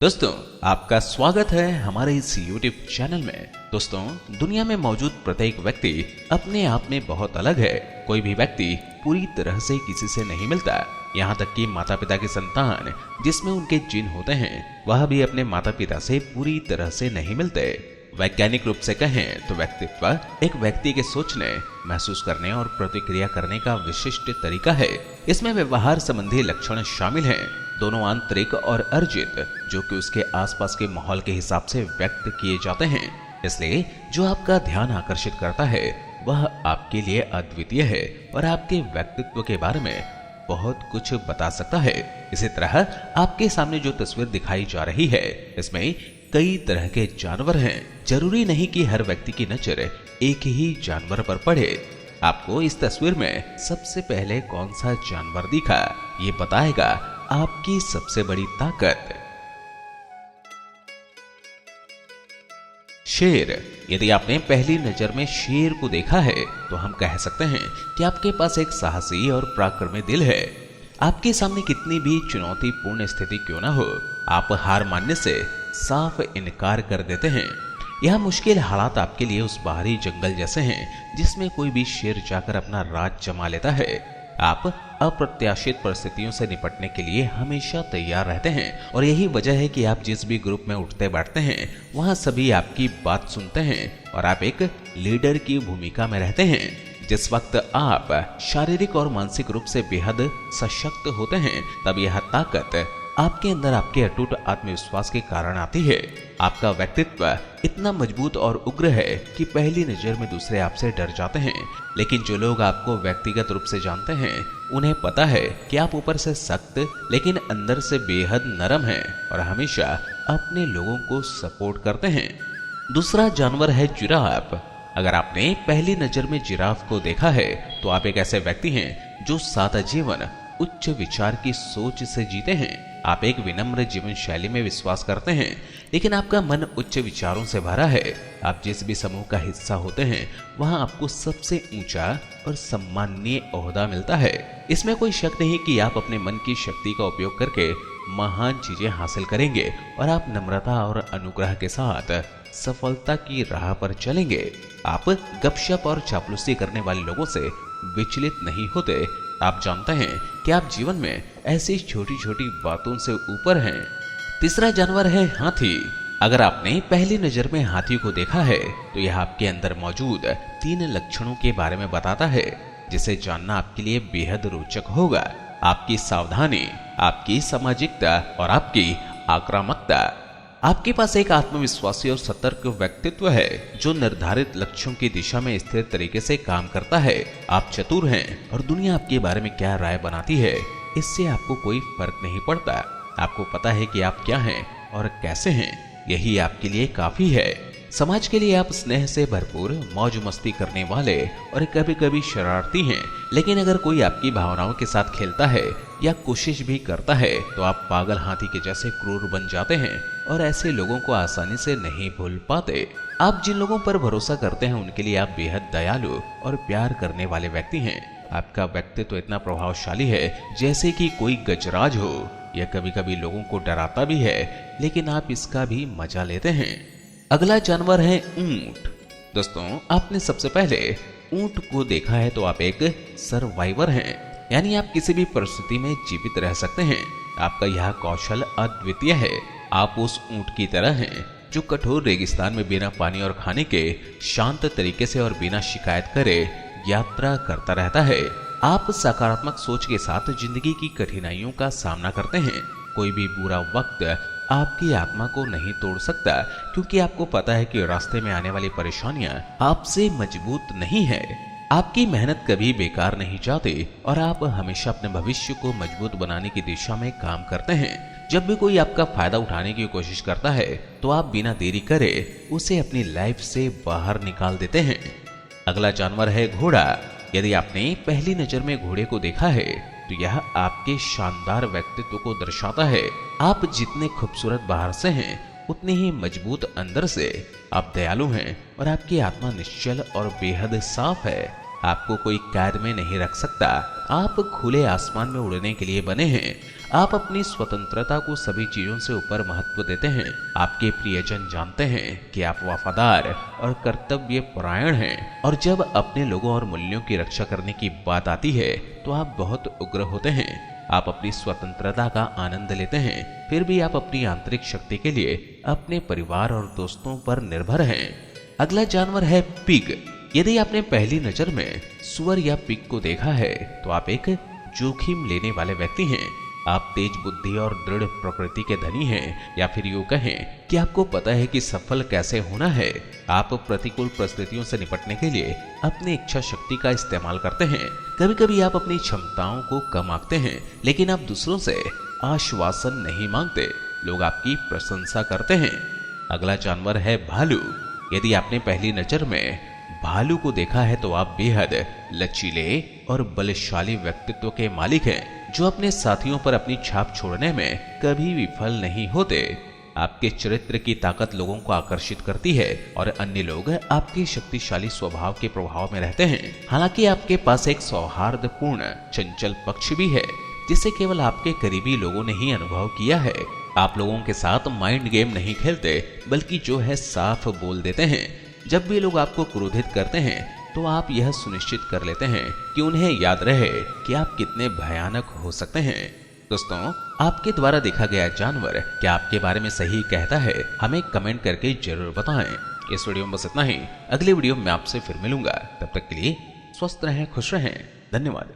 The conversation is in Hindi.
दोस्तों, आपका स्वागत है हमारे इस YouTube चैनल में। दोस्तों, दुनिया में मौजूद प्रत्येक व्यक्ति अपने आप में बहुत अलग है। कोई भी व्यक्ति पूरी तरह से किसी से नहीं मिलता। यहाँ तक कि माता पिता की संतान जिसमें उनके जीन होते हैं वह भी अपने माता पिता से पूरी तरह से नहीं मिलते। वैज्ञानिक रूप से कहें तो व्यक्तित्व एक व्यक्ति के सोचने, महसूस करने और प्रतिक्रिया करने का विशिष्ट तरीका है। इसमें व्यवहार संबंधी लक्षण शामिल हैं, दोनों आंतरिक और अर्जित, जो कि उसके आसपास के माहौल के हिसाब से व्यक्त किए जाते हैं। इसलिए जो आपका ध्यान आकर्षित करता है वह आपके लिए अद्वितीय है और आपके व्यक्तित्व के बारे में बहुत कुछ बता सकता है। इसी तरह आपके सामने जो तस्वीर दिखाई जा रही है इसमें कई तरह के जानवर हैं। जरूरी नहीं कि हर व्यक्ति की नजर एक ही जानवर पर पड़े। आपको इस तस्वीर में सबसे पहले कौन सा जानवर दिखा, ये बताएगा आपकी सबसे बड़ी ताकत। शेर। यदि आपने पहली नजर में शेर को देखा है तो हम कह सकते हैं कि आपके पास एक साहसी और पराक्रमी दिल है। आपके सामने कितनी भी चुनौतीपूर्ण स्थिति क्यों ना हो, आप हार मानने से साफ इनकार कर देते हैं। यह मुश्किल हालात आपके लिए उस बाहरी जंगल जैसे हैं जिसमें कोई भी शेर जाकर अपना राज जमा लेता है। आप अप्रत्याशित परिस्थितियों से निपटने के लिए हमेशा तैयार रहते हैं और यही वजह है कि आप जिस भी ग्रुप में उठते बैठते हैं वहां सभी आपकी बात सुनते हैं और आप एक लीडर की भूमिका में रहते हैं। जिस वक्त आप शारीरिक और मानसिक रूप से बेहद सशक्त होते हैं तब यह ताकत आपके अंदर आपके अटूट आत्मविश्वास के कारण आती है। आपका व्यक्तित्व इतना मजबूत और उग्र है कि पहली नजर में दूसरे आपसे डर जाते हैं। लेकिन जो लोग आपको व्यक्तिगत रूप से जानते हैं उन्हें पता है कि आप ऊपर से सख्त लेकिन अंदर से बेहद नरम हैं और हमेशा अपने लोगों को सपोर्ट करते हैं। दूसरा जानवर है जिराफ। अगर आपने पहली नजर में जिराफ को देखा है तो आप एक ऐसे व्यक्ति हैं जो सादा जीवन, उच्च विचार की सोच से जीते हैं। आप एक विनम्र जीवन शैली में विश्वास करते हैं लेकिन आपका मन उच्च विचारों से भरा है। आप जिस भी समूह का हिस्सा होते हैं वहां आपको सबसे ऊंचा और सम्माननीय ओहदा मिलता है। इसमें कोई शक नहीं कि आप अपने मन की शक्ति का उपयोग करके महान चीजें हासिल करेंगे और आप नम्रता और अनुग्रह के साथ सफलता की राह पर चलेंगे। आप गपशप और चापलूसी करने वाले लोगों से विचलित नहीं होते। आप जानते हैं कि आप जीवन में ऐसी छोटी छोटी बातों से ऊपर हैं। तीसरा जानवर है हाथी। अगर आपने पहली नजर में हाथी को देखा है तो यह आपके अंदर मौजूद 3 लक्षणों के बारे में बताता है जिसे जानना आपके लिए बेहद रोचक होगा। आपकी सावधानी, आपकी सामाजिकता और आपकी आक्रामकता। आपके पास एक आत्मविश्वासी और सतर्क व्यक्तित्व है जो निर्धारित लक्ष्यों की दिशा में स्थिर तरीके से काम करता है। आप चतुर हैं और दुनिया आपके बारे में क्या राय बनाती है इससे आपको कोई फर्क नहीं पड़ता। आपको पता है कि आप क्या हैं और कैसे हैं, यही आपके लिए काफी है। समाज के लिए आप स्नेह से भरपूर, मौज मस्ती करने वाले और कभी कभी शरारती हैं। लेकिन अगर कोई आपकी भावनाओं के साथ खेलता है या कोशिश भी करता है तो आप पागल हाथी के जैसे क्रूर बन जाते हैं और ऐसे लोगों को आसानी से नहीं भूल पाते। आप जिन लोगों पर भरोसा करते हैं उनके लिए आप बेहद दयालु और प्यार करने वाले व्यक्ति हैं। आपका व्यक्तित्व इतना प्रभावशाली है जैसे कि कोई गजराज हो। यह कभी कभी लोगों को डराता भी है लेकिन आप इसका भी मजा लेते हैं। अगला जानवर है ऊंट। दोस्तों, आपने सबसे पहले ऊंट को देखा है तो आप एक सर्वाइवर हैं, यानी आप किसी भी परिस्थिति में जीवित रह सकते हैं। आपका यह कौशल अद्वितीय है। आप उस ऊंट की तरह हैं जो कठोर रेगिस्तान में बिना पानी और खाने के शांत तरीके से और बिना शिकायत करे यात्रा करता रहता है। आप सकारात्मक सोच के साथ जिंदगी की कठिनाइयों का सामना करते हैं। कोई भी बुरा वक्त आपकी आत्मा को नहीं तोड़ सकता क्योंकि आपको पता है कि रास्ते में आने वाली परेशानियां आपसे मजबूत नहीं है। आपकी मेहनत कभी बेकार नहीं जाती और आप हमेशा अपने भविष्य को मजबूत बनाने की दिशा में काम करते हैं। जब भी कोई आपका फायदा उठाने की कोशिश करता है तो आप बिना देरी करे उसे अपनी लाइफ से बाहर निकाल देते हैं। अगला जानवर है घोड़ा। यदि आपने पहली नजर में घोड़े को देखा है तो यह आपके शानदार व्यक्तित्व को दर्शाता है। आप जितने खूबसूरत बाहर से हैं उतने ही मजबूत अंदर से। आप दयालु हैं और आपकी आत्मा निश्चल और बेहद साफ है। आपको कोई कैद में नहीं रख सकता। आप खुले आसमान में उड़ने के लिए बने हैं। आप अपनी स्वतंत्रता को सभी चीजों से ऊपर महत्व देते हैं। आपके प्रियजन जानते हैं कि आप वफादार और कर्तव्य परायण हैं, और जब अपने लोगों और मूल्यों की रक्षा करने की बात आती है तो आप बहुत उग्र होते हैं। आप अपनी स्वतंत्रता का आनंद लेते हैं, फिर भी आप अपनी आंतरिक शक्ति के लिए अपने परिवार और दोस्तों पर निर्भर हैं। अगला जानवर है पिग। यदि आपने पहली नजर में सुअर या पिग को देखा है तो आप एक जोखिम लेने वाले व्यक्ति हैं। आप तेज बुद्धि और दृढ़ प्रकृति के धनी हैं, या फिर यूं कहें कि आपको पता है कि सफल कैसे होना है। आप प्रतिकूल परिस्थितियों से निपटने के लिए अपनी इच्छा शक्ति का इस्तेमाल करते हैं। कभी कभी आप अपनी क्षमताओं को कम आंकते हैं, लेकिन आप दूसरों से आश्वासन नहीं मांगते। लोग आपकी प्रशंसा करते हैं। अगला जानवर है भालू। यदि आपने पहली नजर में भालू को देखा है तो आप बेहद लचीले और बलशाली व्यक्तित्व के मालिक हैं, जो अपने साथियों पर अपनी छाप छोड़ने में कभी विफल नहीं होते। आपके चरित्र की ताकत लोगों को आकर्षित करती है और अन्य लोग आपके शक्तिशाली स्वभाव के प्रभाव में रहते हैं। हालांकि आपके पास एक सौहार्दपूर्ण चंचल पक्ष भी है, जिसे केवल आपके करीबी लोगों ने ही अनुभव किया है। आप लोगों के साथ माइंड गेम नहीं खेलते, बल्कि जो है साफ बोल देते हैं। जब भी लोग आपको क्रोधित करते हैं तो आप यह सुनिश्चित कर लेते हैं कि उन्हें याद रहे कि आप कितने भयानक हो सकते हैं। दोस्तों, आपके द्वारा देखा गया जानवर क्या आपके बारे में सही कहता है? हमें कमेंट करके जरूर बताएं। इस वीडियो में बस इतना ही। अगले वीडियो में आपसे फिर मिलूंगा। तब तक के लिए स्वस्थ रहें, खुश रहें। धन्यवाद।